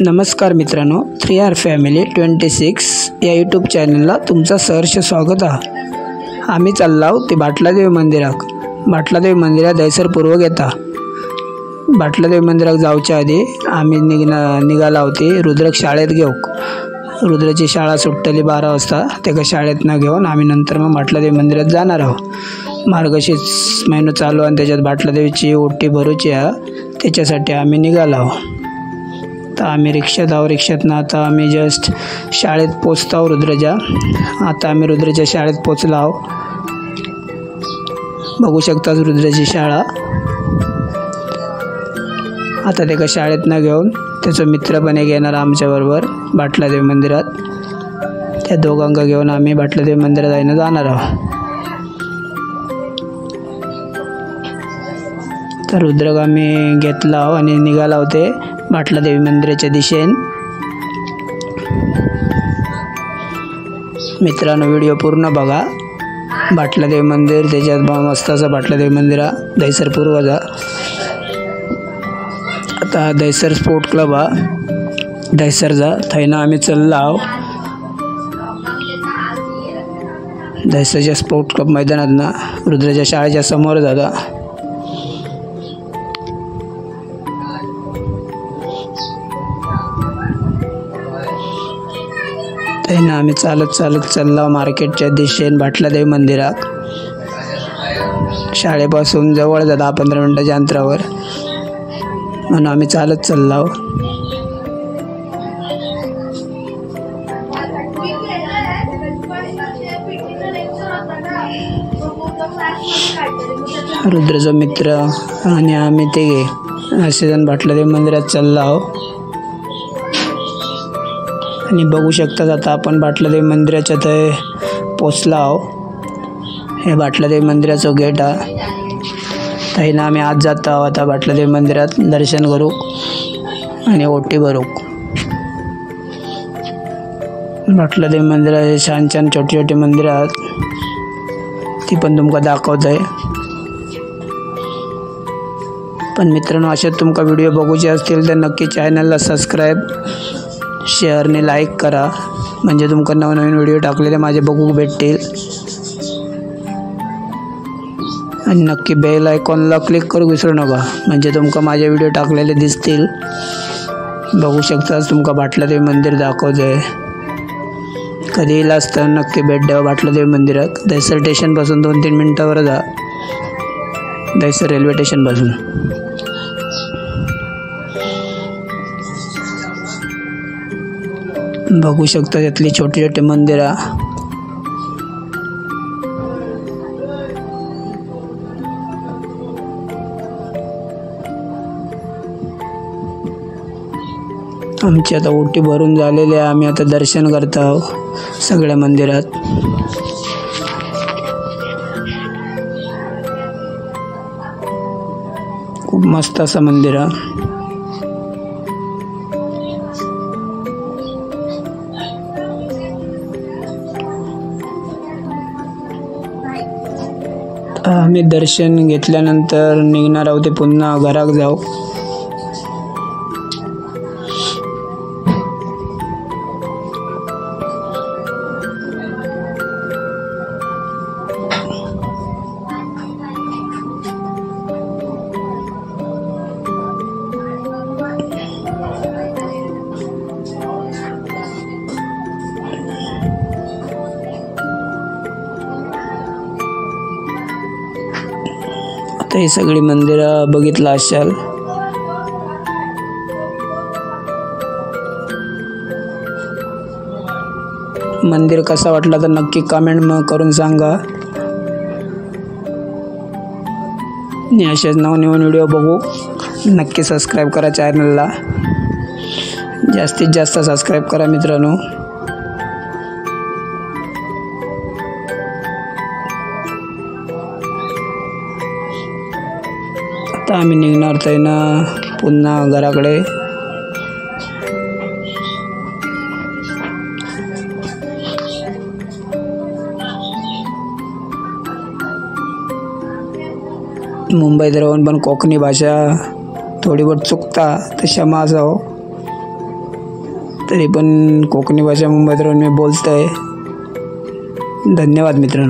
नमस्कार मित्रांनो, 3R family 26 या यूट्यूब चॅनलला तुमचं सहर्ष स्वागत आहे। आम्ही चाललो ते बाटलादेवी मंदिराक। बाटलादेवी मंदिरात दैसर पूर्वक येता। बाटलादेवी मंदिराक जाऊच्या आधी आम्ही निघाला होती रुद्रक शाळेत घेऊक। रुद्राची शाळा सुटली 12 वाजता। त्याका शाळेत न घेऊन आम्ही नंतर मग बाटलादेवी मंदिरात जाणार आहोत। मार्गशीर्ष महिना चालू आणि त्याच्यात बाटलादेवीची ओटी भरूची आहे, त्याच्यासाठी आम्ही निघालो आहोत। तर आम्ही रिक्षातनं आता आम्ही जस्ट शाळेत पोचतो रुद्रच्या। आता आम्ही रुद्रच्या शाळेत पोचलो आहोत। बघू शकता रुद्राची शाळा। आता त्याला शाळेत न घेऊन त्याचा मित्र पण एक येणार आमच्याबरोबर बाटलादेवी मंदिरात। त्या दोघांना घेऊन आम्ही बाटलादेवी मंदिरात जाणार आहोत। तर रुद्रक आम्ही घेतला आणि निघाला होते बाटलादेवी मंदिराच्या दिशेने। मित्रांनो, व्हिडिओ पूर्ण बघा। बाटलादेवी मंदिर त्याच्यात मस्त असं बाटलादेवी मंदिर दैसर पूर्वजा। आता दैसर स्पोर्ट क्लब दैसरचा थैना आम्ही चललो आहोत। दैसरच्या स्पोर्ट क्लब मैदानात रुद्राच्या शाळेच्या समोर जाता। थैना आम्ही चालत चाललो मार्केटच्या दिशेने बाटलादेवी मंदिरात। शाळेपासून जवळ 10-15 मिनिटाच्या अंतरावर, म्हणून आम्ही चालत चाललो। रुद्रचा मित्र आणि आम्ही ते असे जण बाटलादेवी मंदिरात चाललो आहोत। आणि बघू शकता आता आपण बाटलादेवी मंदिराच्या ते पोचलो आहोत। हे बाटलादेवी मंदिराचं गेट आहे। थैना आम्ही आज जातो आहोत आता बाटलादेवी मंदिरात दर्शन करूक आणि ओटी भरूक। बाटलादेवी मंदिरात छान छान छोटी छोटी मंदिरं आहेत, ती पण तुमका दाखवत आहे। पण मित्रांनो, असे तुमका व्हिडिओ बघूचे असतील तर नक्की चॅनलला सबस्क्राईब, शेअर आणि लाईक करा, म्हणजे तुमका नवनवीन व्हिडिओ टाकलेले माझे बघूक भेटतील। आणि नक्की बेल आयकॉनला क्लिक करू विसरू नका, म्हणजे तुमका माझे व्हिडिओ टाकलेले दिसतील। बघू शकता तुमका बाटलादेवी मंदिर दाखवते। कधी येईल तर नक्की भेट द्या बाटलादेवी मंदिरात। दैसर स्टेशनपासून 2-3 मिनिटावर जा, दैसर रेल्वे स्टेशनपासून। बघू शकता यातली छोटी छोटी मंदिरं। आमची आता ओटी भरून झालेली आहे। आम्ही आता दर्शन करत आहोत सगळ्या मंदिरात। खूप मस्त असं मंदिर आहे। आम्ही दर्शन घेतल्यानंतर निघणार आहोत, पुन्हा घराक जाऊ। आता ही सगळी मंदिरं बघितलं असाल। मंदिर कसा वाटला तर नक्की कमेंट करून सांगा। आणि असेच नवनवीन व्हिडिओ बघू नक्की सबस्क्राईब करा चॅनलला। जास्तीत जास्त सबस्क्राईब करा मित्रांनो। आता आम्ही निघणार थैना पुन्हा घराकडे। मुंबईत राहून पण कोकणी भाषा थोडी बहुत चुकता तर क्षमा असावं। तरी पण कोकणी भाषा मुंबईत राहून मी बोलतो आहे. धन्यवाद मित्रांनो.